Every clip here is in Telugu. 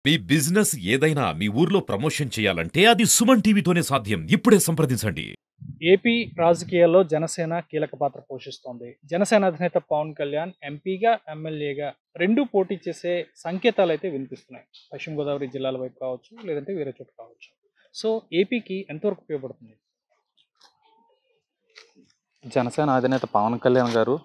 మీ బిజినెస్ ఏదైనా మీ ఊర్లో ప్రమోషన్ చేయాలంటే అది సుమన్ టీవీతోనే సాధ్యం. ఇప్పుడే సంప్రదించండి. ఏపీ రాజకీయాల్లో జనసేన కీలక పాత్ర పోషిస్తోంది. జనసేన అధినేత పవన్ కళ్యాణ్ ఎంపీగా, ఎమ్మెల్యేగా రెండూ పోటీ చేసే సంకేతాలైతే వినిపిస్తున్నాయి. పశ్చిమ గోదావరి జిల్లాల వైపు కావచ్చు, లేదంటే వేరే చోట కావచ్చు. సో ఏపీకి ఎంతవరకు ఉపయోగపడుతుంది? జనసేన అధినేత పవన్ కళ్యాణ్ గారు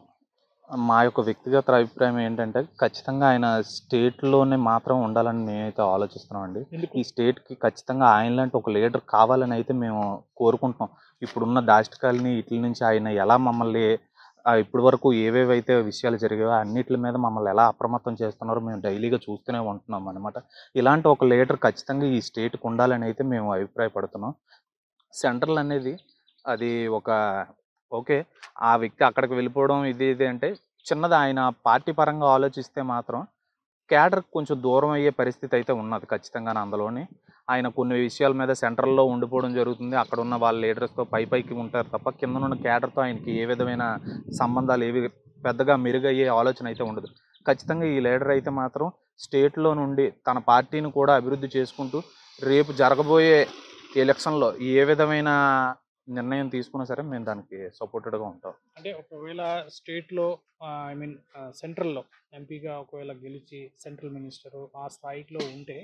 మా యొక్క వ్యక్తిగత అభిప్రాయం ఏంటంటే ఖచ్చితంగా ఆయన స్టేట్‌లోనే మాత్రం ఉండాలని మేమైతే ఆలోచిస్తున్నామండి. ఎందుకు? ఈ స్టేట్‌కి ఖచ్చితంగా ఆయనలాంటి ఒక లీడర్ కావాలని అయితే మేము కోరుకుంటున్నాం. ఇప్పుడున్న దాష్టికాలని ఈటిల నుంచి ఆయన ఎలా మమ్మల్ని ఇప్పటి వరకు ఏవేవైతే విషయాలు జరిగాయో అన్నిట్ల మీద మమ్మల్ని ఎలా అప్రమత్తం చేస్తున్నారో మేము డైలీగా చూస్తూనే ఉంటున్నాం అనమాట. ఇలాంటి ఒక లీడర్ ఖచ్చితంగా ఈ స్టేట్‌కి ఉండాలని అయితే మేము అభిప్రాయపడుతున్నాం. సెంట్రల్ అనేది అది ఒక ఓకే. ఆ వ్యక్తి అక్కడికి వెళ్ళిపోవడం ఇది అంటే చిన్నది ఆయన పార్టీ పరంగా ఆలోచిస్తే మాత్రం క్యాడర్‌కి కొంచెం దూరం అయ్యే పరిస్థితి అయితే ఉన్నది ఖచ్చితంగాను అందులోని. ఆయన కొన్ని విషయాల మీద సెంట్రల్‌లో ఉండిపోవడం జరుగుతుంది. అక్కడున్న వాళ్ళ లీడర్స్‌తో పైకి ఉంటారు తప్ప కిందనున్న క్యాడర్‌తో ఆయనకి ఏ విధమైన సంబంధాలు ఏవి పెద్దగా మెరుగయ్యే ఆలోచన అయితే ఉండదు. ఖచ్చితంగా ఈ లీడర్ అయితే మాత్రం స్టేట్‌లో నుండి తన పార్టీని కూడా అభివృద్ధి చేసుకుంటూ రేపు జరగబోయే ఎలక్షన్‌లో ఏ విధమైన నిర్ణయం తీసుకున్నా సరే మేము దానికి సపోర్టెడ్‌గా ఉంటాం. అంటే ఒకవేళ స్టేట్‌లో ఐ మీన్ సెంట్రల్‌లో ఎంపీగా ఒకవేళ గెలిచి సెంట్రల్ మినిస్టరు ఆ స్థాయిలో ఉంటే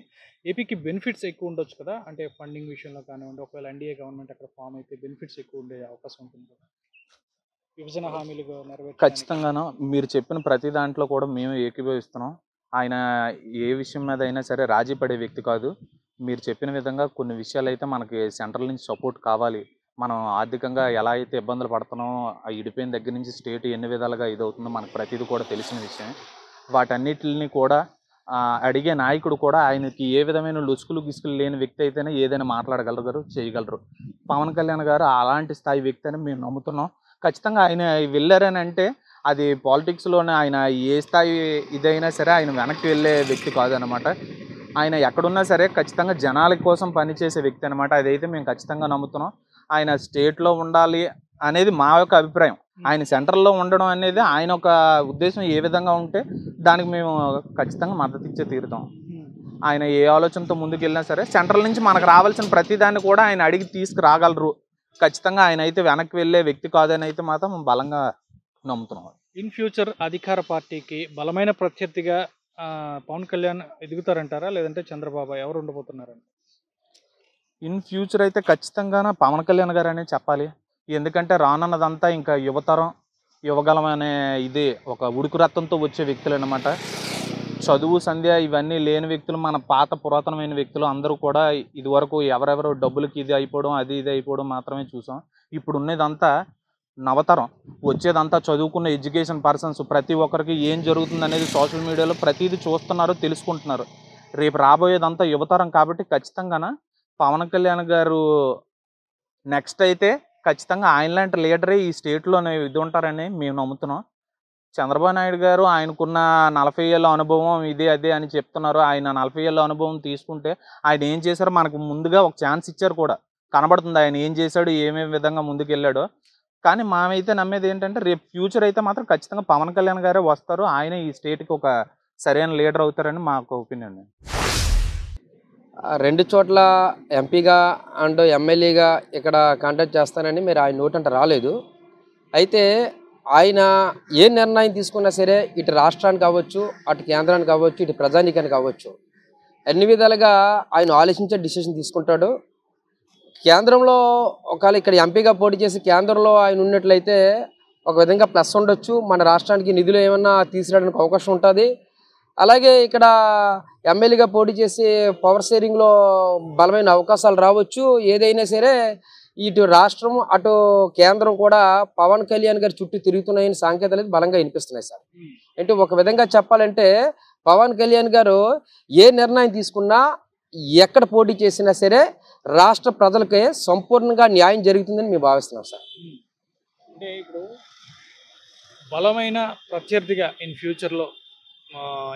ఏపీకి బెనిఫిట్స్ ఎక్కువ ఉండొచ్చు కదా! అంటే ఫండింగ్ విషయంలో కానివ్వండి, ఒకవేళ ఎన్డీఏ గవర్నమెంట్ అక్కడ ఫామ్ అయితే బెనిఫిట్స్ ఎక్కువ ఉండే అవకాశం ఉంటుంది కదా! విభజన హామీలుగా నెరవేర్చడానికి. ఖచ్చితంగాను మీరు చెప్పిన ప్రతి దాంట్లో కూడా మేము ఏకీభవిస్తున్నాం. ఆయన ఏ విషయం మీద అయినా సరే రాజీ పడే వ్యక్తి కాదు. మీరు చెప్పిన విధంగా కొన్ని విషయాలైతే మనకి సెంట్రల్ నుంచి సపోర్ట్ కావాలి. మనం ఆర్థికంగా ఎలా అయితే ఇబ్బందులు పడుతున్నామో ఆ ఇడిపోయిన దగ్గర నుంచి స్టేట్ ఎన్ని విధాలుగా ఇదవుతుందో మనకు ప్రతిదీ కూడా తెలిసిన విషయమే. వాటన్నిటిని కూడా అడిగే నాయకుడు కూడా ఆయనకి ఏ విధమైన లొసుకులు, గిసుకులు లేని వ్యక్తి అయితేనే ఏదైనా మాట్లాడగలరు, చేయగలరు. పవన్ కళ్యాణ్ గారు అలాంటి స్థాయి వ్యక్తి అని మేము నమ్ముతున్నాం. ఖచ్చితంగా ఆయన వెళ్ళారని అంటే అది పాలిటిక్స్‌లోనే ఆయన ఏ స్థాయి ఇదైనా సరే ఆయన వెనక్కి వెళ్ళే వ్యక్తి కాదనమాట. ఆయన ఎక్కడున్నా సరే ఖచ్చితంగా జనాల కోసం పనిచేసే వ్యక్తి అనమాట. అదైతే మేము ఖచ్చితంగా నమ్ముతున్నాం. ఆయన స్టేట్‌లో ఉండాలి అనేది మా యొక్క అభిప్రాయం. ఆయన సెంట్రల్‌లో ఉండడం అనేది ఆయన ఒక ఉద్దేశం ఏ విధంగా ఉంటే దానికి మేము ఖచ్చితంగా మద్దతు ఇచ్చే తీరుతాం. ఆయన ఏ ఆలోచనతో ముందుకెళ్ళినా సరే సెంట్రల్ నుంచి మనకు రావాల్సిన ప్రతి దాన్ని కూడా ఆయన అడిగి తీసుకురాగలరు. ఖచ్చితంగా ఆయన అయితే వెనక్కి వెళ్ళే వ్యక్తి కాదని అయితే మాత్రం బలంగా నమ్ముతున్నాం. ఇన్ ఫ్యూచర్ అధికార పార్టీకి బలమైన ప్రత్యర్థిగా పవన్ కళ్యాణ్ ఎదుగుతారంటారా? లేదంటే చంద్రబాబు ఎవరు ఉండబోతున్నారని? ఇన్ ఫ్యూచర్ అయితే ఖచ్చితంగాన పవన్ కళ్యాణ్ గారనే చెప్పాలి. ఎందుకంటే రానున్నదంతా ఇంకా యువతరం, యువగలం అనే ఇది ఒక ఉడుకు రక్తంతో వచ్చే వ్యక్తులనమాట. చదువు, సంధ్య ఇవన్నీ లేని వ్యక్తులు మన పాత పురాతనమైన వ్యక్తులు అందరూ కూడా ఇదివరకు ఎవరెవరు డబ్బులకి ఇది అయిపోవడం, ఇది అయిపోవడం మాత్రమే చూసాం. ఇప్పుడున్నదంతా నవతరం. వచ్చేదంతా చదువుకున్న ఎడ్యుకేషన్ పర్సన్స్ ప్రతి ఒక్కరికి ఏం జరుగుతుందనేది సోషల్ మీడియాలో ప్రతీది చూస్తున్నారు, తెలుసుకుంటున్నారు. రేపు రాబోయేదంతా యువతరం కాబట్టి ఖచ్చితంగాన పవన్ కళ్యాణ్ గారు నెక్స్ట్ అయితే ఖచ్చితంగా ఆయనలాంటి లీడరే ఈ స్టేట్‌లోనే ఇది ఉంటారని మేము నమ్ముతున్నాం. చంద్రబాబు నాయుడు గారు ఆయనకున్న 40 ఏళ్ల అనుభవం ఇది అది అని చెప్తున్నారు. ఆయన 40 ఏళ్ల అనుభవం తీసుకుంటే ఆయన ఏం చేశారో మనకు ముందుగా ఒక ఛాన్స్ ఇచ్చారు కూడా. కనబడుతుంది ఆయన ఏం చేశాడు, ఏమేమి విధంగా ముందుకెళ్ళాడో. కానీ మేమైతే నమ్మేది ఏంటంటే రేపు ఫ్యూచర్ అయితే మాత్రం ఖచ్చితంగా పవన్ కళ్యాణ్ గారే వస్తారు. ఆయనే ఈ స్టేట్‌కి ఒక సరైన లీడర్ అవుతారని మాకు ఒపీనియన్. రెండు చోట్ల ఎంపీగా అండ్ ఎమ్మెల్యేగా ఇక్కడ కాంటాక్ట్ చేస్తానని మీరు ఆయన నోటంట రాలేదు. అయితే ఆయన ఏ నిర్ణయం తీసుకున్నా సరే ఇటు రాష్ట్రానికి కావచ్చు, అటు కేంద్రానికి కావచ్చు, ఇటు ప్రజానీకానికి కావచ్చు, అన్ని విధాలుగా ఆయన ఆలోచించే డిసిషన్ తీసుకుంటాడు. కేంద్రంలో ఒకవేళ ఇక్కడ ఎంపీగా పోటీ చేసి కేంద్రంలో ఆయన ఉన్నట్లయితే ఒక విధంగా ప్లస్ ఉండొచ్చు. మన రాష్ట్రానికి నిధులు ఏమన్నా తీసుకురావడానికి అవకాశం ఉంటుంది. అలాగే ఇక్కడ ఎమ్మెల్యేగా పోటీ చేసి పవర్ షేరింగ్లో బలమైన అవకాశాలు రావచ్చు. ఏదైనా సరే ఇటు రాష్ట్రం అటు కేంద్రం కూడా పవన్ కళ్యాణ్ గారి చుట్టూ తిరుగుతున్నాయని సంకేతాలు బలంగా వినిపిస్తున్నాయి సార్. అంటే ఒక విధంగా చెప్పాలంటే పవన్ కళ్యాణ్ గారు ఏ నిర్ణయం తీసుకున్నా ఎక్కడ పోటీ చేసినా సరే రాష్ట్ర ప్రజలకే సంపూర్ణంగా న్యాయం జరుగుతుందని మేము భావిస్తున్నాం సార్. అంటే ఇప్పుడు బలమైన ప్రత్యర్థిగా ఇన్ ఫ్యూచర్లో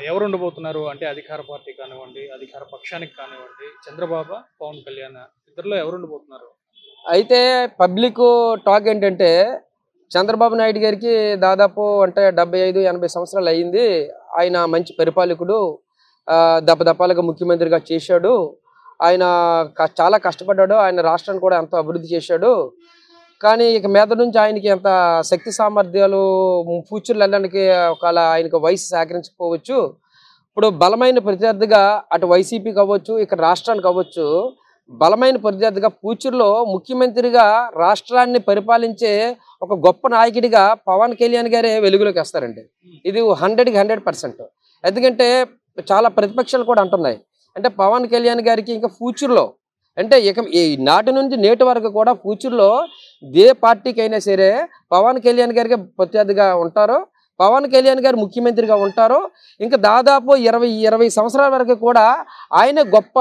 ఎవరు ఉండబోతున్నారు అంటే అధికార పార్టీ కానివ్వండి, అధికార పక్షానికి కానివ్వండి, చంద్రబాబు, పవన్ కళ్యాణ్ ఇద్దరిలో ఎవరు ఉండబోతున్నారు? అయితే పబ్లిక్ టాక్ ఏంటంటే చంద్రబాబు నాయుడు గారికి దాదాపు అంటే 75-80 సంవత్సరాలు అయ్యింది. ఆయన మంచి పరిపాలకుడు, దప్పదప్పాలుగా ముఖ్యమంత్రిగా చేశాడు. ఆయన చాలా కష్టపడ్డాడు. ఆయన రాష్ట్రాన్ని కూడా ఎంతో అభివృద్ధి చేశాడు. కానీ ఇక మీద నుంచి ఆయనకి ఎంత శక్తి సామర్థ్యాలు ఫ్యూచర్లో వెళ్ళడానికి ఒకవేళ ఆయనకు వయసు సహకరించకపోవచ్చు. ఇప్పుడు బలమైన ప్రత్యర్థిగా అటు వైసీపీ కావచ్చు, ఇక్కడ రాష్ట్రానికి కావచ్చు, బలమైన ప్రత్యర్థిగా ఫ్యూచర్లో ముఖ్యమంత్రిగా రాష్ట్రాన్ని పరిపాలించే ఒక గొప్ప నాయకుడిగా పవన్ కళ్యాణ్ గారే వెలుగులోకి వస్తారండి. ఇది 100కి 100%. ఎందుకంటే చాలా ప్రతిపక్షాలు కూడా అంటున్నాయి, అంటే పవన్ కళ్యాణ్ గారికి ఇంకా ఫ్యూచర్లో అంటే ఇక ఈ నాటి నుంచి నేటి వరకు కూడా ఫ్యూచర్లో ఏ పార్టీకి అయినా సరే పవన్ కళ్యాణ్ గారికి ప్రత్యర్థిగా ఉంటారు, పవన్ కళ్యాణ్ గారు ముఖ్యమంత్రిగా ఉంటారు. ఇంకా దాదాపు 20 సంవత్సరాల వరకు కూడా ఆయన గొప్ప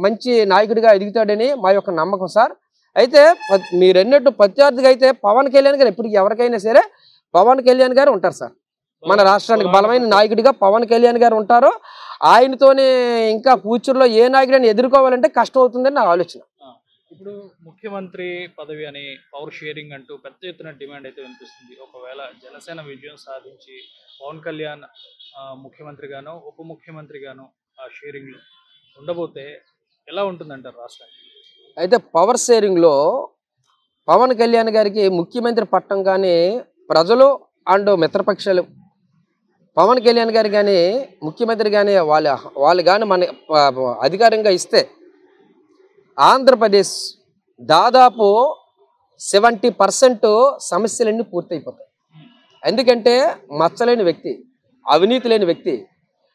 మంచి నాయకుడిగా ఎదుగుతాడని మా యొక్క నమ్మకం సార్. అయితే మీరు అన్నట్టు ప్రత్యర్థిగా అయితే పవన్ కళ్యాణ్ గారు ఎప్పటికీ ఎవరికైనా సరే పవన్ కళ్యాణ్ గారు ఉంటారు సార్. మన రాష్ట్రానికి బలమైన నాయకుడిగా పవన్ కళ్యాణ్ గారు ఉంటారు. ఆయనతోనే ఇంకా ఫ్యూచర్లో ఏ నాయకుడిని ఎదుర్కోవాలంటే కష్టం అవుతుందని నా ఆలోచన. ఇప్పుడు ముఖ్యమంత్రి పదవి అని పవర్ షేరింగ్ అంటూ పెద్ద ఎత్తున డిమాండ్ అయితే వినిపిస్తుంది. ఒకవేళ జనసేన విజయం సాధించి పవన్ కళ్యాణ్ ముఖ్యమంత్రిగానో ఉప ముఖ్యమంత్రిగానో ఆ షేరింగ్లో ఉండబోతే ఎలా ఉంటుందంటారు రాష్ట్రానికి? అయితే పవర్ షేరింగ్లో పవన్ కళ్యాణ్ గారికి ముఖ్యమంత్రి పట్టం కానీ ప్రజలు అండ్ మిత్రపక్షాలు పవన్ కళ్యాణ్ గారు కానీ ముఖ్యమంత్రి కానీ వాళ్ళు కానీ మన అధికారంగా ఇస్తే ఆంధ్రప్రదేశ్ దాదాపు 70% సమస్యలన్నీ పూర్తయిపోతాయి. ఎందుకంటే మచ్చలేని వ్యక్తి, అవినీతి లేని వ్యక్తి,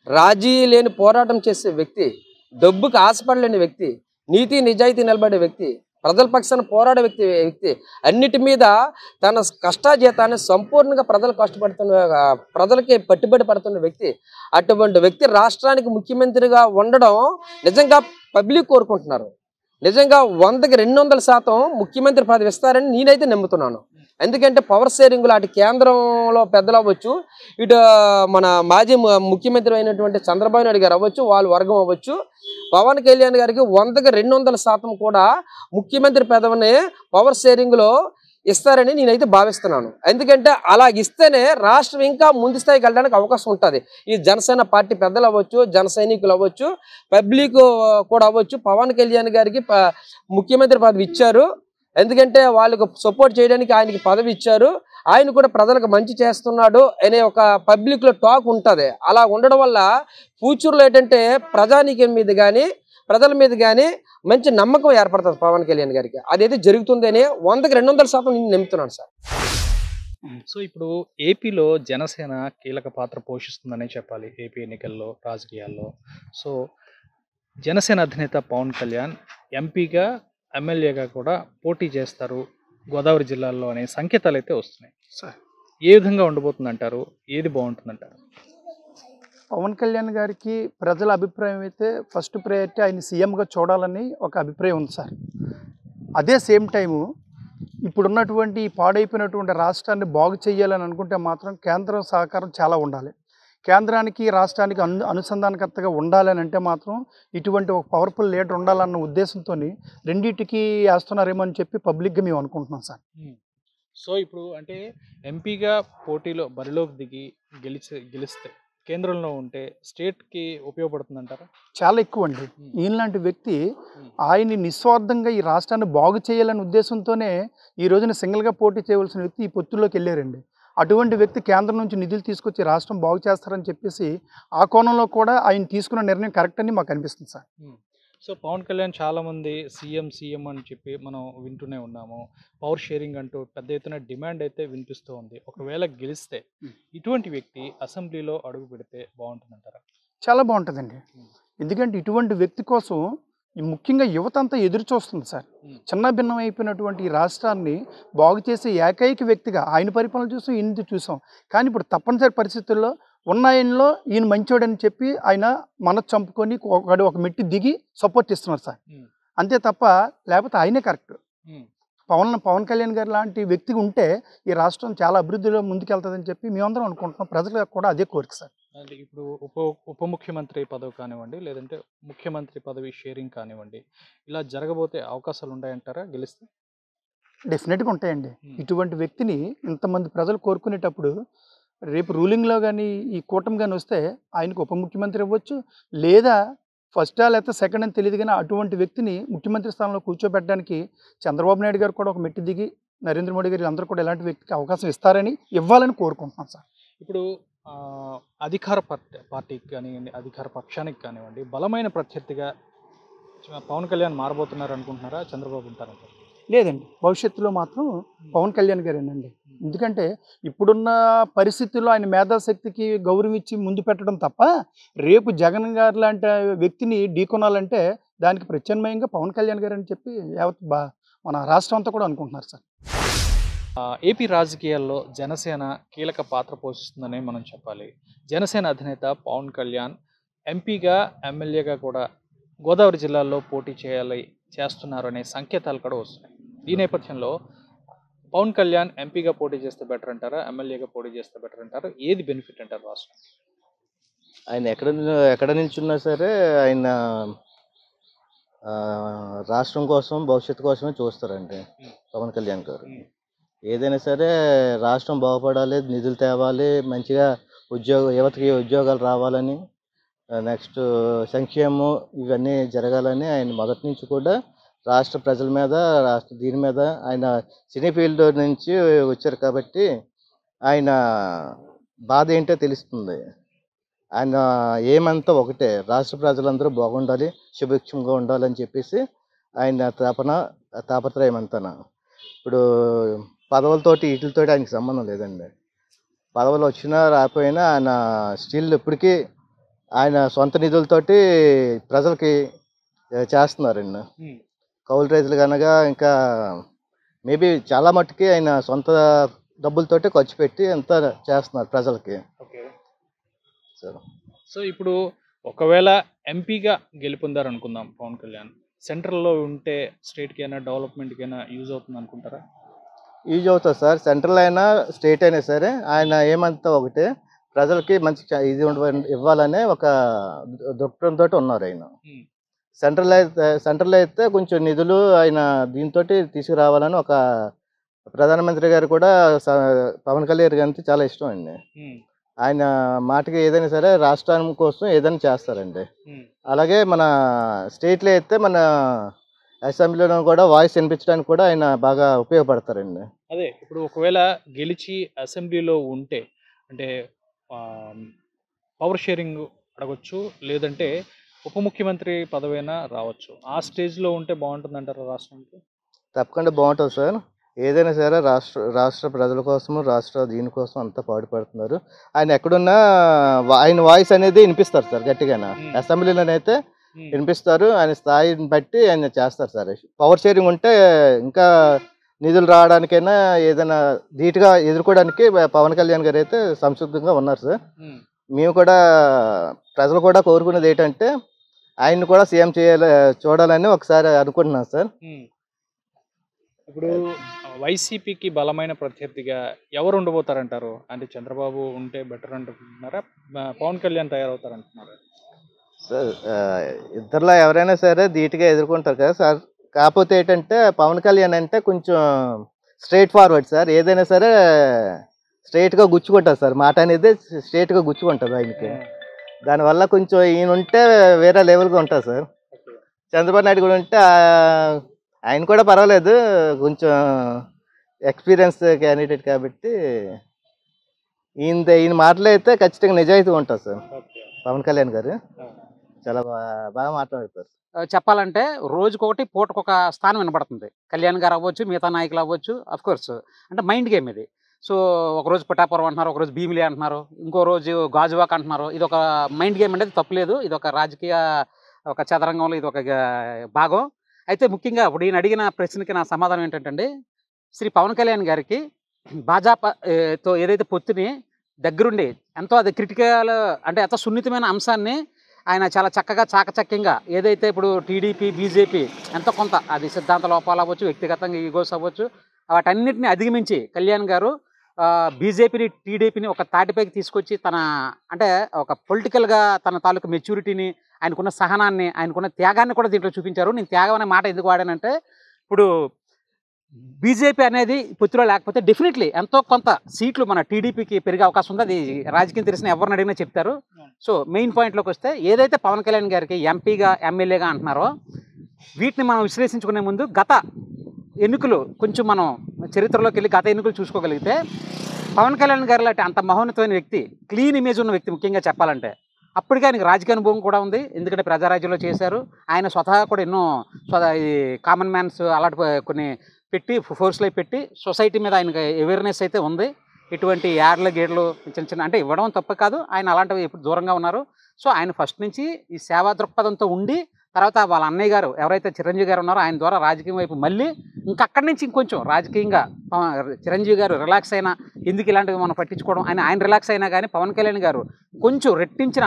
రాజీ లేని పోరాటం చేసే వ్యక్తి, డబ్బుకు ఆశపడలేని వ్యక్తి, నీతి నిజాయితీ నిలబడే వ్యక్తి, ప్రజల పక్షాన పోరాడే వ్యక్తి అన్నిటి మీద తన కష్టాజీతాన్ని సంపూర్ణంగా ప్రజలకి పట్టుబడి పడుతున్న వ్యక్తి. అటువంటి వ్యక్తి రాష్ట్రానికి ముఖ్యమంత్రిగా ఉండడం నిజంగా పబ్లిక్ కోరుకుంటున్నారు. నిజంగా 100కి 200% ముఖ్యమంత్రి పదవి ఇస్తారని నేనైతే నమ్ముతున్నాను. ఎందుకంటే పవర్ షేరింగ్లో అటు కేంద్రంలో పెద్దలు అవ్వచ్చు, ఇటు మన మాజీ ముఖ్యమంత్రి అయినటువంటి చంద్రబాబు నాయుడు గారు అవ్వచ్చు, వాళ్ళ వర్గం అవ్వచ్చు, పవన్ కళ్యాణ్ గారికి 100కి 200% కూడా ముఖ్యమంత్రి పదవిని పవర్ షేరింగ్లో ఇస్తారని నేనైతే భావిస్తున్నాను. ఎందుకంటే అలా ఇస్తేనే రాష్ట్రం ఇంకా ముందు స్థాయికి వెళ్ళడానికి అవకాశం ఉంటుంది. ఈ జనసేన పార్టీ పెద్దలు అవ్వచ్చు, జన సైనికులు అవ్వచ్చు, పబ్లిక్ కూడా అవ్వచ్చు, పవన్ కళ్యాణ్ గారికి ముఖ్యమంత్రి పదవి ఇచ్చారు. ఎందుకంటే వాళ్ళకు సపోర్ట్ చేయడానికి ఆయనకి పదవి ఇచ్చారు. ఆయన కూడా ప్రజలకు మంచి చేస్తున్నాడు అనే ఒక పబ్లిక్లో టాక్ ఉంటుంది. అలా ఉండడం వల్ల ఫ్యూచర్లో ఏంటంటే ప్రజానీకం మీద కానీ ప్రజల మీద కానీ మంచి నమ్మకం ఏర్పడుతుంది పవన్ కళ్యాణ్ గారికి. అదైతే జరుగుతుందని 100కి 200% నేను నమ్ముతున్నాను సార్. సో ఇప్పుడు ఏపీలో జనసేన కీలక పాత్ర పోషిస్తుందనే చెప్పాలి ఏపీ ఎన్నికల్లో, రాజకీయాల్లో. సో జనసేన అధినేత పవన్ కళ్యాణ్ ఎంపీగా ఎమ్మెల్యేగా కూడా పోటీ చేస్తారు గోదావరి జిల్లాలో అనే సంకేతాలు అయితే వస్తున్నాయి సార్. ఏ విధంగా ఉండబోతుందంటారు? ఏది బాగుంటుందంటారు? పవన్ కళ్యాణ్ గారికి ప్రజల అభిప్రాయం అయితే ఫస్ట్ ప్రయారిటీ ఆయన సీఎంగా చూడాలని ఒక అభిప్రాయం ఉంది సార్. అదే సేమ్ టైము ఇప్పుడున్నటువంటి పాడైపోయినటువంటి రాష్ట్రాన్ని బాగు చేయాలని అనుకుంటే మాత్రం కేంద్రం సహకారం చాలా ఉండాలి. కేంద్రానికి రాష్ట్రానికి అనుసంధానకర్తగా ఉండాలని అంటే మాత్రం ఇటువంటి ఒక పవర్ఫుల్ లీడర్ ఉండాలన్న ఉద్దేశంతో రెండింటికి వేస్తున్నారేమో అని చెప్పి పబ్లిక్గా మేము అనుకుంటున్నాం సార్. సో ఇప్పుడు అంటే ఎంపీగా పోటీలో బరిలోకి దిగి గెలిస్తే కేంద్రంలో ఉంటే స్టేట్కి ఉపయోగపడుతుందంటారా? చాలా ఎక్కువ అండి. ఈయనలాంటి వ్యక్తి ఆయన్ని నిస్వార్థంగా ఈ రాష్ట్రాన్ని బాగు చేయాలనే ఉద్దేశంతోనే ఈ రోజున సింగిల్గా పోటీ చేయవలసిన వ్యక్తి ఈ పొత్తుల్లోకి వెళ్ళారండి. అటువంటి వ్యక్తి కేంద్రం నుంచి నిధులు తీసుకొచ్చి రాష్ట్రం బాగు చేస్తారని చెప్పేసి ఆ కోణంలో కూడా ఆయన తీసుకున్న నిర్ణయం కరెక్ట్ అని మాకు అనిపిస్తుంది సార్. సో పవన్ కళ్యాణ్ చాలామంది సీఎం అని చెప్పి మనం వింటూనే ఉన్నాము. పవర్ షేరింగ్ అంటూ పెద్ద ఎత్తున డిమాండ్ అయితే వినిపిస్తూ ఉంది. ఒకవేళ గెలిస్తే ఇటువంటి వ్యక్తి అసెంబ్లీలో అడుగు పెడితే బాగుంటుందంటారా? చాలా బాగుంటుందండి. ఎందుకంటే ఇటువంటి వ్యక్తి కోసం ముఖ్యంగా యువత అంతా ఎదురు చూస్తుంది సార్. చిన్న భిన్నం అయిపోయినటువంటి ఈ రాష్ట్రాన్ని బాగు చేసే ఏకైక వ్యక్తిగా ఆయన పరిపాలన చూసాం, ఈయన చూసాం. కానీ ఇప్పుడు తప్పనిసరి పరిస్థితుల్లో ఉన్న ఆయనలో ఈయన మంచోడని చెప్పి ఆయన మనసు చంపుకొని ఒక మెట్టి దిగి సపోర్ట్ ఇస్తున్నారు సార్. అంతే తప్ప లేకపోతే ఆయనే కరెక్ట్. పవన్ కళ్యాణ్ గారు లాంటి వ్యక్తి ఉంటే ఈ రాష్ట్రం చాలా అభివృద్ధిలో ముందుకెళ్తుందని చెప్పి మేమందరం అనుకుంటున్నాం. ప్రజలకు కూడా అదే కోరిక సార్. అంటే ఇప్పుడు ఉప ముఖ్యమంత్రి పదవి కానివ్వండి, లేదంటే ముఖ్యమంత్రి పదవి షేరింగ్ కానివ్వండి, ఇలా జరగబోతే అవకాశాలు ఉంటాయంటారా గెలిస్తే? డెఫినెట్గా ఉంటాయండి. ఇటువంటి వ్యక్తిని ఇంతమంది ప్రజలు కోరుకునేటప్పుడు రేపు రూలింగ్లో కానీ ఈ కూటమి కానీ వస్తే ఆయనకు ఉప ముఖ్యమంత్రి ఇవ్వచ్చు, లేదా ఫస్ట్ లేకపోతే సెకండ్ అని తెలియదు, కానీ అటువంటి వ్యక్తిని ముఖ్యమంత్రి స్థానంలో కూర్చోబెట్టడానికి చంద్రబాబు నాయుడు గారు కూడా ఒక మెట్టు దిగి నరేంద్ర మోడీ గారు అందరూ కూడా ఇలాంటి వ్యక్తికి అవకాశం ఇస్తారని, ఇవ్వాలని కోరుకుంటున్నాను సార్. ఇప్పుడు అధికార పార్టీకి కానివ్వండి, అధికార పక్షానికి కానివ్వండి, బలమైన ప్రత్యర్థిగా పవన్ కళ్యాణ్ మారబోతున్నారు అనుకుంటున్నారా, చంద్రబాబు ఉంటారంటారు? లేదండి, భవిష్యత్తులో మాత్రం పవన్ కళ్యాణ్ గారేనండి. ఎందుకంటే ఇప్పుడున్న పరిస్థితుల్లో ఆయన మేధాశక్తికి గౌరవం ఇచ్చి ముందు పెట్టడం తప్ప, రేపు జగన్ గారు లాంటి వ్యక్తిని ఢీకొనాలంటే దానికి ప్రత్యామ్నాయంగా పవన్ కళ్యాణ్ గారు అని చెప్పి యావత్ మన రాష్ట్రం అంతా కూడా అనుకుంటున్నారు సార్. ఏపీ రాజకీయాల్లో జనసేన కీలక పాత్ర పోషిస్తుందని మనం చెప్పాలి. జనసేన అధినేత పవన్ కళ్యాణ్ ఎంపీగా, ఎమ్మెల్యేగా కూడా గోదావరి జిల్లాల్లో పోటీ చేస్తున్నారు అనే సంకేతాలు కూడా వస్తున్నాయి. ఈ నేపథ్యంలో పవన్ కళ్యాణ్ ఎంపీగా పోటీ చేస్తే బెటర్ అంటారా, ఎమ్మెల్యేగా పోటీ చేస్తే బెటర్ అంటారా? ఏది బెనిఫిట్ అంటారు రాష్ట్రం? ఆయన ఎక్కడ నిల్చున్నా సరే ఆయన రాష్ట్రం కోసం, భవిష్యత్తు కోసమే చూస్తారండి పవన్ కళ్యాణ్ గారు. ఏదైనా సరే రాష్ట్రం బాగుపడాలి, నిధులు తేవాలి, మంచిగా యువతకి ఉద్యోగాలు రావాలని, నెక్స్ట్ సంక్షేమం ఇవన్నీ జరగాలని ఆయన మొదటి నుంచి కూడా రాష్ట్ర ప్రజల మీద, దీని మీద ఆయన సినీ ఫీల్డ్ నుంచి వచ్చారు కాబట్టి ఆయన బాధ ఏంటో తెలుస్తుంది. ఆయన ఏమంతా ఒకటే, రాష్ట్ర ప్రజలందరూ బాగుండాలి, సుభిక్షంగా ఉండాలని చెప్పేసి ఆయన తాపత్రయం అంతా. ఇప్పుడు పదవులతోటి వీటితోటి ఆయనకి సంబంధం లేదండి. పదవులు వచ్చినా రాకపోయినా ఆయన స్టిల్ ఇప్పటికీ ఆయన సొంత నిధులతోటి ప్రజలకి చేస్తున్నారండి. కౌలు రైతులు కనుక ఇంకా మేబీ చాలా మట్టుకి ఆయన సొంత డబ్బులతోటి ఖర్చు పెట్టి అంతా చేస్తున్నారు ప్రజలకి. సో ఇప్పుడు ఒకవేళ ఎంపీగా గెలుపొందారు అనుకుందాం పవన్ కళ్యాణ్, సెంట్రల్లో ఉంటే స్టేట్కి అయినా డెవలప్మెంట్కి అయినా యూజ్ అవుతుంది అనుకుంటారా? యూజ్ అవుతుంది సార్. సెంట్రల్ అయినా స్టేట్ అయినా సరే ఆయన ఏమంతా ఒకటే, ప్రజలకి మంచి ఇది ఇవ్వాలనే ఒక దృక్పథంతో ఉన్నారు ఆయన. సెంట్రల్ అయితే కొంచెం నిధులు ఆయన దీంతో తీసుకురావాలని ఒక ప్రధానమంత్రి గారు కూడా పవన్ కళ్యాణ్ గారికి చాలా ఇష్టం అండి. ఆయన మాటకి ఏదైనా సరే రాష్ట్రం కోసం ఏదైనా చేస్తారండి. అలాగే మన స్టేట్లో అయితే మన అసెంబ్లీలో కూడా వాయిస్ వినిపించడానికి కూడా ఆయన బాగా ఉపయోగపడతారండి. అదే ఇప్పుడు ఒకవేళ గెలిచి అసెంబ్లీలో ఉంటే అంటే పవర్ షేరింగ్ అడగొచ్చు, లేదంటే ఉప ముఖ్యమంత్రి పదవైనా రావచ్చు. ఆ స్టేజ్లో ఉంటే బాగుంటుంది అంటారా రాష్ట్రానికి? తప్పకుండా బాగుంటుంది సార్. ఏదైనా సరే రాష్ట్ర ప్రజల కోసము, రాష్ట్ర దీనికోసం అంతా పాటుపడుతున్నారు. ఆయన ఎక్కడున్నా ఆయన వాయిస్ అనేది వినిపిస్తారు సార్ గట్టిగానే. అసెంబ్లీలోనైతే వినిపిస్తారు. ఆయన స్థాయిని బట్టి ఆయన చేస్తారు సార్. పవర్ షేరింగ్ ఉంటే ఇంకా నిధులు రావడానికైనా ఏదైనా ధీటుగా ఎదుర్కోవడానికి పవన్ కళ్యాణ్ గారు అయితే సంసిద్ధంగా ఉన్నారు సార్. మేము కూడా ప్రజలు కూడా కోరుకునేది ఏంటంటే ఆయన్ని కూడా సీఎం చూడాలని ఒకసారి అనుకుంటున్నాం సార్. ఇప్పుడు వైసీపీకి బలమైన ప్రత్యర్థిగా ఎవరు ఉండబోతారంటారు? అంటే చంద్రబాబు ఉంటే బెటర్ అంటున్నారా, పవన్ కళ్యాణ్ తయారవుతారంటున్నారా? సార్ ఇద్దరులో ఎవరైనా సరే ధీటుగా ఎదుర్కొంటారు కదా సార్. కాకపోతే ఏంటంటే పవన్ కళ్యాణ్ అంటే కొంచెం స్ట్రైట్ ఫార్వర్డ్ సార్. ఏదైనా సరే స్ట్రైట్గా గుచ్చుకుంటుంది సార్. మాట అనేది స్ట్రైట్గా గుచ్చుకుంటుంది ఆయనకి. దానివల్ల కొంచెం ఈయన ఉంటే వేరే లెవెల్గా ఉంటుంది సార్. చంద్రబాబు నాయుడు కూడా ఉంటే ఆయన కూడా పర్వాలేదు, కొంచెం ఎక్స్పీరియన్స్ క్యాండిడేట్ కాబట్టి ఈయన మాటలు అయితే ఖచ్చితంగా నిజాయితీ ఉంటుంది సార్. పవన్ కళ్యాణ్ గారు చాలా బాగా మాట్లాడతారు. చెప్పాలంటే రోజుకొకటి పూటకొక స్థానం వినపడుతుంది. కళ్యాణ్ గారు అవ్వచ్చు, మిగతా నాయకులు అవ్వచ్చు, కోర్స్ అంటే మైండ్ గేమ్ ఇది. సో ఒకరోజు పిఠాపురం అంటున్నారు, ఒకరోజు భీమిలి అంటున్నారు, ఇంకో రోజు గాజువాక్ అంటున్నారు. ఇది ఒక మైండ్ గేమ్ అనేది తప్పులేదు. ఇది ఒక రాజకీయ ఒక చదరంగంలో ఇది ఒక భాగం. అయితే ముఖ్యంగా ఇప్పుడు ఈయన అడిగిన ప్రశ్నకి నా సమాధానం ఏంటంటే, శ్రీ పవన్ కళ్యాణ్ గారికి భాజపాతో ఏదైతే పొత్తుని దగ్గరుండి ఎంతో అది క్రిటికల్ అంటే ఎంతో సున్నితమైన అంశాన్ని ఆయన చాలా చక్కగా చాకచక్యంగా ఏదైతే ఇప్పుడు టీడీపీ, బీజేపీ ఎంతో కొంత అది సిద్ధాంత లోపాలు అవ్వచ్చు, వ్యక్తిగతంగా ఈగోస్ అవ్వచ్చు, వాటన్నిటిని అధిగమించి కళ్యాణ్ గారు బీజేపీని, టీడీపీని ఒక తాటిపైకి తీసుకొచ్చి తన అంటే ఒక పొలిటికల్గా తన తాలూకు మెచ్యూరిటీని, ఆయనకున్న సహనాన్ని, ఆయనకున్న త్యాగాన్ని కూడా దీంట్లో చూపించారు. నేను త్యాగం అనే మాట ఎందుకు వాడానంటే, ఇప్పుడు బీజేపీ అనేది పొత్తులో లేకపోతే డెఫినెట్లీ ఎంతో కొంత సీట్లు మన టీడీపీకి పెరిగే అవకాశం ఉంది. అది రాజకీయం తెలిసిన ఎవరిని అడిగినా చెప్తారు. సో మెయిన్ పాయింట్లోకి వస్తే ఏదైతే పవన్ కళ్యాణ్ గారికి ఎంపీగా ఎమ్మెల్యేగా అంటున్నారో వీటిని మనం విశ్లేషించుకునే ముందు గత ఎన్నికలు కొంచెం మనం చరిత్రలోకి వెళ్ళి గత ఎన్నికలు చూసుకోగలిగితే పవన్ కళ్యాణ్ గారు లాంటి అంత మహోన్నతమైన వ్యక్తి, క్లీన్ ఇమేజ్ ఉన్న వ్యక్తి, ముఖ్యంగా చెప్పాలంటే అప్పటికే ఆయనకి రాజకీయ అనుభవం కూడా ఉంది. ఎందుకంటే ప్రజారాజ్యంలో చేశారు. ఆయన స్వతహా కూడా ఎన్నో ఈ కామన్ మ్యాన్స్ అలాంటి కొన్ని పెట్టి ఫోర్స్లో పెట్టి సొసైటీ మీద ఆయనకి అవేర్నెస్ అయితే ఉంది. ఇటువంటి యాడ్లు గేడ్లు చిన్న చిన్న అంటే ఇవ్వడం తప్ప కాదు, ఆయన అలాంటివి ఎప్పుడు దూరంగా ఉన్నారు. సో ఆయన ఫస్ట్ నుంచి ఈ సేవా దృక్పథంతో ఉండి తర్వాత వాళ్ళ అన్నయ్య గారు ఎవరైతే చిరంజీవి గారు ఉన్నారో ఆయన ద్వారా రాజకీయం వైపు మళ్ళీ ఇంకక్కడి నుంచి ఇంకొంచెం రాజకీయంగా చిరంజీవి గారు రిలాక్స్ అయినా ఎందుకు ఇలాంటివి మనం పట్టించుకోవడం ఆయన రిలాక్స్ అయినా కానీ పవన్ కళ్యాణ్ గారు కొంచెం రెట్టించిన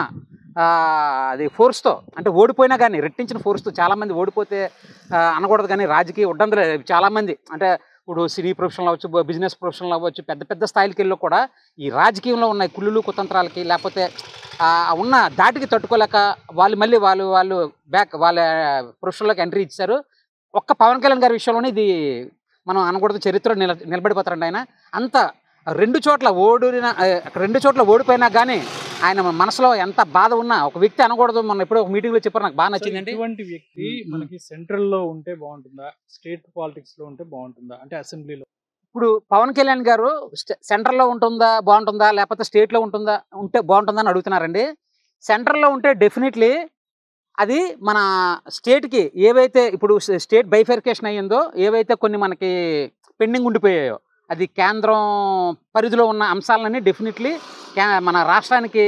అది ఫోర్స్తో, అంటే ఓడిపోయినా కానీ రెట్టించిన ఫోర్స్తో, చాలామంది ఓడిపోతే అనకూడదు కానీ రాజకీయ ఉడ్డందులు చాలామంది అంటే ఇప్పుడు సినీ ప్రొఫెషనల్ అవ్వచ్చు, బిజినెస్ ప్రొఫెషనల్ అవ్వచ్చు, పెద్ద పెద్ద స్థాయికి వెళ్ళి కూడా ఈ రాజకీయంలో ఉన్న కుళ్ళులు కుతంత్రాలకి లేకపోతే ఉన్న దాటికి తట్టుకోలేక వాళ్ళు మళ్ళీ వాళ్ళు బ్యాక్ వాళ్ళ ప్రొఫెషన్లోకి ఎంట్రీ ఇచ్చారు. ఒక్క పవన్ కళ్యాణ్ గారి విషయంలోనే ఇది మనం అనకూడదు, చరిత్రలో నిలబడిపోతారండి. ఆయన అంత రెండు చోట్ల ఓడిపోయినా కానీ ఆయన మనసులో ఎంత బాధ ఉన్నా ఒక వ్యక్తి అనకూడదు. మొన్న ఎప్పుడో ఒక మీటింగ్లో చెప్పారు, నాకు బాగా నచ్చిందండి. ఇటువంటి వ్యక్తి మనకి సెంట్రల్లో ఉంటే బాగుంటుందా, స్టేట్ పాలిటిక్స్లో ఉంటే బాగుంటుందా, అంటే అసెంబ్లీలో? ఇప్పుడు పవన్ కళ్యాణ్ గారు సెంట్రల్లో బాగుంటుందా లేకపోతే స్టేట్లో ఉంటే బాగుంటుందా అని అడుగుతున్నారండి. సెంట్రల్లో ఉంటే డెఫినెట్లీ అది మన స్టేట్కి ఏవైతే ఇప్పుడు స్టేట్ బైఫర్కేషన్ అయ్యిందో, ఏవైతే కొన్ని మనకి పెండింగ్ ఉండిపోయాయో అది కేంద్రం పరిధిలో ఉన్న అంశాలన్నీ డెఫినెట్లీ మన రాష్ట్రానికి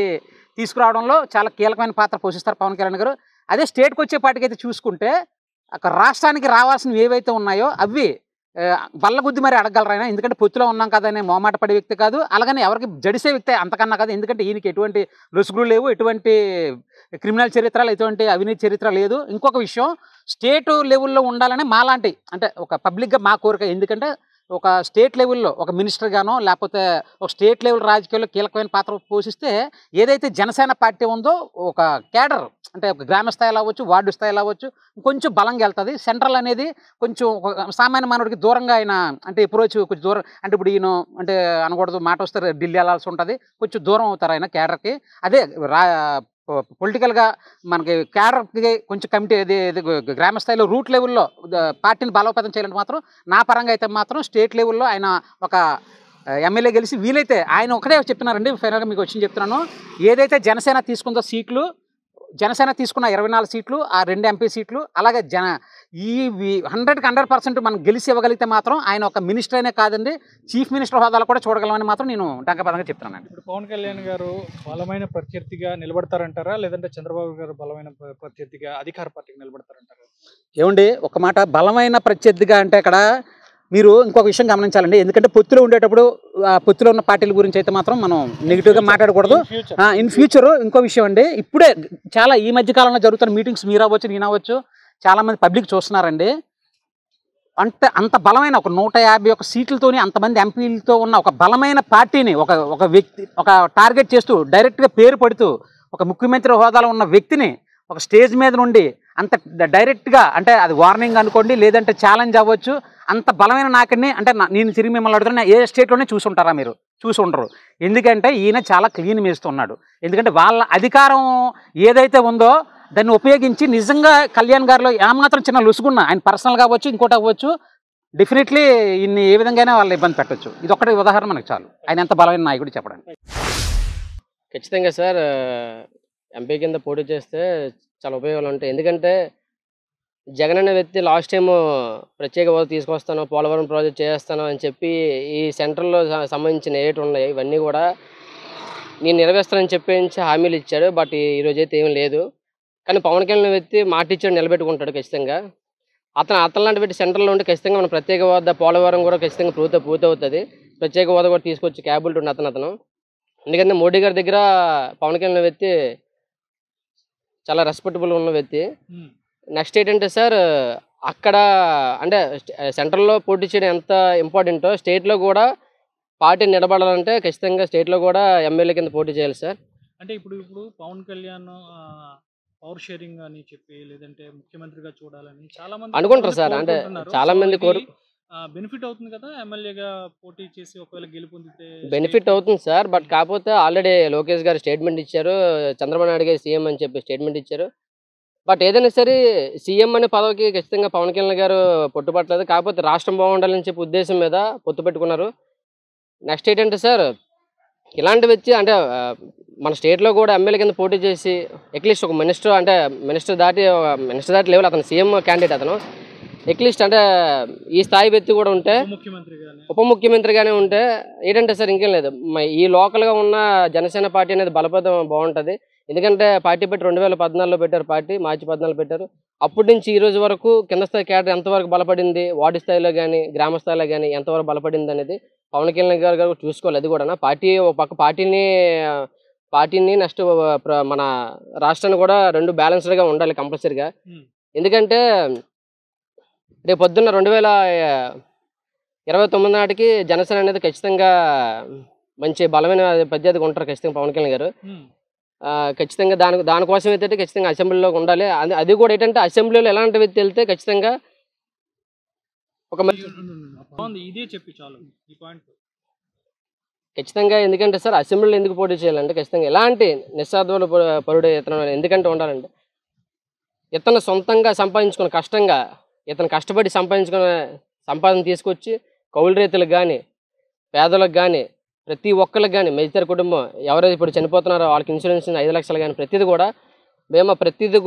తీసుకురావడంలో చాలా కీలకమైన పాత్ర పోషిస్తారు పవన్ కళ్యాణ్ గారు. అదే స్టేట్కి వచ్చేపాటికైతే చూసుకుంటే అక్కడ రాష్ట్రానికి రావాల్సినవి ఏవైతే ఉన్నాయో అవి బల్లగుద్ది మరి అడగలరు ఆయన. ఎందుకంటే పొత్తులో ఉన్నాం కదా అనే మోమాట పడే వ్యక్తి కాదు, అలాగని ఎవరికి జడిసే వ్యక్తి అంతకన్నా కాదు. ఎందుకంటే ఈయనకి ఎటువంటి లొసుగులు లేవు, ఎటువంటి క్రిమినల్ చరిత్ర, ఎటువంటి అవినీతి చరిత్ర లేదు. ఇంకొక విషయం, స్టేట్ లెవెల్లో ఉండాలని మాలాంటి అంటే ఒక పబ్లిక్గా మా కోరిక. ఎందుకంటే ఒక స్టేట్ లెవెల్లో ఒక మినిస్టర్గానో లేకపోతే ఒక స్టేట్ లెవెల్ రాజకీయాల్లో కీలకమైన పాత్ర పోషిస్తే ఏదైతే జనసేన పార్టీ ఉందో ఒక క్యాడర్ అంటే ఒక గ్రామ స్థాయిలో అవ్వచ్చు, వార్డు స్థాయిలో అవ్వచ్చు, కొంచెం బలంగా వెళ్తుంది. సెంట్రల్ అనేది కొంచెం సామాన్య మానవుడికి దూరంగా ఆయన అంటే అప్రోచ్ కొంచెం దూరం, అంటే ఇప్పుడు ఈయన అంటే అనకూడదు మాట వస్తే ఢిల్లీ వెళ్ళాల్సి ఉంటుంది, కొంచెం దూరం అవుతారు ఆయన క్యాడర్కి. అదే పొలిటికల్గా మనకి క్యాడర్కి కొంచెం కమిటీ గ్రామ స్థాయిలో రూట్ లెవెల్లో పార్టీని బలోపేతం చేయాలంటే మాత్రం నా పరంగా అయితే మాత్రం స్టేట్ లెవెల్లో ఆయన ఒక ఎమ్మెల్యే గెలిచి వీలైతే ఆయన ఒకటే చెప్తున్నారండి. ఫైనల్గా మీకు వచ్చింది చెప్తున్నాను, ఏదైతే జనసేన తీసుకుందో సీట్లు, జనసేన తీసుకున్న 24 సీట్లు, ఆ 2 ఎంపీ సీట్లు, అలాగే ఈ 100% మనం గెలిచి ఇవ్వగలిగితే మాత్రం ఆయన ఒక మినిస్టర్ అనే కాదండి, చీఫ్ మినిస్టర్ హోదాలో కూడా చూడగలమని మాత్రం నేను డంకపదంగా చెప్తున్నాను. ఇప్పుడు పవన్ కళ్యాణ్ గారు బలమైన ప్రత్యర్థిగా నిలబడతారంటారా, లేదంటే చంద్రబాబు గారు బలమైన ప్రత్యర్థిగా అధికార పార్టీకి నిలబడతారంటారా? ఏమండి ఒక మాట, బలమైన ప్రత్యర్థిగా అంటే అక్కడ మీరు ఇంకొక విషయం గమనించాలండి. ఎందుకంటే పొత్తులో ఉండేటప్పుడు పొత్తులో ఉన్న పార్టీల గురించి అయితే మాత్రం మనం నెగిటివ్గా మాట్లాడకూడదు. ఇన్ ఫ్యూచర్ ఇంకో విషయం అండి, ఇప్పుడే చాలా ఈ మధ్య కాలంలో జరుగుతున్న మీటింగ్స్ మీరు అవ్వచ్చు, నేను అవ్వచ్చు, చాలామంది పబ్లిక్ చూస్తున్నారండి. అంటే అంత బలమైన ఒక 151 సీట్లతోని అంతమంది ఎంపీలతో ఉన్న ఒక బలమైన పార్టీని ఒక వ్యక్తి ఒక టార్గెట్ చేస్తూ డైరెక్ట్గా పేరు పడుతూ ఒక ముఖ్యమంత్రి హోదాలో ఉన్న వ్యక్తిని ఒక స్టేజ్ మీద నుండి అంత డైరెక్ట్గా అంటే అది వార్నింగ్ అనుకోండి, లేదంటే ఛాలెంజ్ అవ్వచ్చు, అంత బలమైన నాయకుడిని అంటే నేను తిరిగి మిమ్మల్ని అడుగుతున్నా, ఏ స్టేట్లోనే చూసి ఉంటారా మీరు? చూసి ఉండరు. ఎందుకంటే ఈయన చాలా క్లీన్ మేస్తున్నాడు. ఎందుకంటే వాళ్ళ అధికారం ఏదైతే ఉందో దాన్ని ఉపయోగించి నిజంగా కళ్యాణ్ గారిలో ఏమాత్రం చిన్న లొసుగున్నా ఆయన పర్సనల్గా అవ్వచ్చు, ఇంకోటి అవ్వచ్చు, డెఫినెట్లీ ఇన్ని ఏ విధంగానే వాళ్ళని ఇబ్బంది పెట్టచ్చు. ఇది ఒకటి ఉదాహరణ మనకు చాలు ఆయన ఎంత బలమైన నాయకుడు చెప్పడానికి. ఖచ్చితంగా సార్, ఎంపీ కింద పోటీ చేస్తే చాలా ఉపయోగాలు ఉంటాయి. ఎందుకంటే జగన్ అనే వ్యక్తి లాస్ట్ టైం ప్రత్యేక హోదా తీసుకొస్తాను, పోలవరం ప్రాజెక్ట్ చేస్తాను అని చెప్పి ఈ సెంట్రల్లో సంబంధించిన ఏటి ఉన్నాయి ఇవన్నీ కూడా నేను నెరవేరుస్తానని చెప్పి హామీలు ఇచ్చాడు. బట్ ఈరోజు అయితే ఏం లేదు. కానీ పవన్ కళ్యాణ్ వ్యక్తి మాట ఇచ్చాడు, నిలబెట్టుకుంటాడు ఖచ్చితంగా. అతను లాంటి వ్యక్తి సెంట్రల్లో ఉంటే ఖచ్చితంగా మన ప్రత్యేక హోదా పోలవరం కూడా ఖచ్చితంగా పూర్తవుతుంది. ప్రత్యేక హోదా కూడా తీసుకొచ్చి క్యాబినెట్ ఉండి అతను ఎందుకంటే మోడీ గారి దగ్గర పవన్ కళ్యాణ్ వ్యక్తి చాలా రెస్పెక్టబుల్ ఉన్న వ్యక్తి. నెక్స్ట్ ఏంటంటే సార్, అక్కడ అంటే సెంట్రల్లో పోటీ చేయడం ఎంత ఇంపార్టెంటో స్టేట్లో కూడా పార్టీ నిలబడాలంటే ఖచ్చితంగా స్టేట్లో కూడా ఎమ్మెల్యే కింద పోటీ చేయాలి సార్. అంటే ఇప్పుడు పవన్ కళ్యాణ్ పవర్ షేరింగ్ అని చెప్పి లేదంటే ముఖ్యమంత్రిగా చూడాలని చాలా మంది అనుకుంటారు సార్. అంటే చాలా మంది బెనిఫిట్ అవుతుంది కదా ఎమ్మెల్యేగా పోటీ చేసి ఒకవేళ గెలుపొందితే బెనిఫిట్ అవుతుంది సార్. బట్ కాకపోతే ఆల్రెడీ లోకేష్ గారు స్టేట్మెంట్ ఇచ్చారు, చంద్రబాబు నాయుడు గారు సీఎం అని చెప్పి స్టేట్మెంట్ ఇచ్చారు. బట్ ఏదైనా సరే సీఎం అనే పదవికి ఖచ్చితంగా పవన్ కళ్యాణ్ గారు పట్టుబట్టలేదు. కాకపోతే రాష్ట్రం బాగుండాలని చెప్పి ఉద్దేశం మీద పొత్తు పెట్టుకున్నారు. నెక్స్ట్ ఏంటంటే సార్, ఇలాంటి వ్యక్తి అంటే మన స్టేట్లో కూడా ఎమ్మెల్యే కింద పోటీ చేసి అట్లీస్ట్ ఒక మినిస్టర్ దాటి లెవెల్ అతను సీఎం క్యాండిడేట్, అతను అట్లీస్ట్ అంటే ఈ స్థాయి వ్యక్తి కూడా ఉంటే, ఉప ముఖ్యమంత్రిగానే ఉంటే ఏంటంటే సార్ ఇంకేం లేదు, ఈ లోకల్గా ఉన్న జనసేన పార్టీ అనేది బలపడడం బాగుంటుంది. ఎందుకంటే పార్టీ పెట్టి 2014లో పెట్టారు, పార్టీ మార్చి 14 పెట్టారు. అప్పటి నుంచి ఈ రోజు వరకు కింద స్థాయి క్యాడర్ ఎంతవరకు బలపడింది, వార్డు స్థాయిలో కానీ గ్రామ స్థాయిలో కానీ ఎంతవరకు బలపడింది అనేది పవన్ కళ్యాణ్ గారు చూసుకోవాలి. అది కూడా పార్టీ ఒక పక్క పార్టీని నెక్స్ట్ మన రాష్ట్రాన్ని కూడా రెండు బ్యాలెన్స్డ్గా ఉండాలి కంపల్సరీగా. ఎందుకంటే రేపు పొద్దున్న 2029 నాటికి జనసేన అనేది ఖచ్చితంగా మంచి బలమైన పద్ధతిగా ఉంటారు ఖచ్చితంగా పవన్ కళ్యాణ్ గారు. ఖచ్చితంగా దానికోసం అయితే ఖచ్చితంగా అసెంబ్లీలో ఉండాలి. అది కూడా ఏంటంటే అసెంబ్లీలో ఎలాంటి వ్యక్తి వెళ్తే ఖచ్చితంగా ఒక ఇదే చెప్పి చాలు ఈ పాయింట్ ఖచ్చితంగా. ఎందుకంటే సార్ అసెంబ్లీలో ఎందుకు పోటీ చేయాలంటే ఖచ్చితంగా ఎలాంటి నిస్వార్థమైన పరుడు ఇతను ఎందుకంటే ఉండాలంటే, ఇతను సొంతంగా సంపాదించుకున్న కష్టంగా ఇతను కష్టపడి సంపాదన తీసుకొచ్చి కౌలు రైతులకు కానీ పేదలకు కానీ ప్రతి ఒక్కరికి కానీ మెజారిటీ కుటుంబం ఎవరైతే ఇప్పుడు చనిపోతున్నారో వాళ్ళకి ఇన్సూరెన్స్ 5 లక్షలు కానీ ప్రతిదీ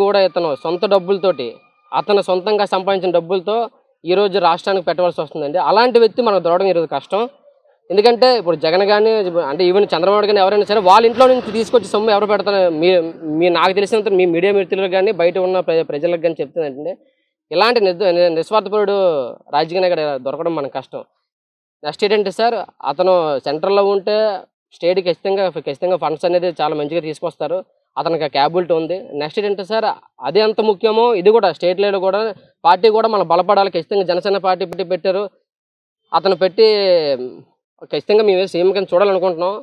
కూడా ఇతను సొంత డబ్బులతోటి అతను సొంతంగా సంపాదించిన డబ్బులతో ఈరోజు రాష్ట్రానికి పెట్టవలసి వస్తుందండి. అలాంటి వ్యక్తి మనకు దొరకడం ఈరోజు కష్టం. ఎందుకంటే ఇప్పుడు జగన్ కానీ అంటే ఈవెన్ చంద్రబాబు కానీ ఎవరైనా సరే వాళ్ళ ఇంట్లో నుంచి తీసుకొచ్చి సొమ్ము ఎవరు పెడతారు, మీ నాకు తెలిసినంత మీ మీడియా మిత్రులకు కానీ బయట ఉన్న ప్రజలకు కానీ చెప్తుందంటే, ఇలాంటి నిస్వార్థపరుడు రాజకీయ నాయకుడు దొరకడం మనకు కష్టం. నెక్స్ట్ ఏంటంటే సార్, అతను సెంట్రల్లో ఉంటే స్టేట్కి ఖచ్చితంగా ఫండ్స్ అనేది చాలా మంచిగా తీసుకొస్తారు, అతనికి క్యాబిలిటీ ఉంది. నెక్స్ట్ ఏంటంటే సార్, అదే ఎంత ముఖ్యమో ఇది కూడా స్టేట్ లెవెల్ కూడా పార్టీ కూడా మనం బలపడాలి. ఖచ్చితంగా జనసేన పార్టీ పెట్టారు, అతను పెట్టి ఖచ్చితంగా మేము సీఎం కింద చూడాలనుకుంటున్నాం.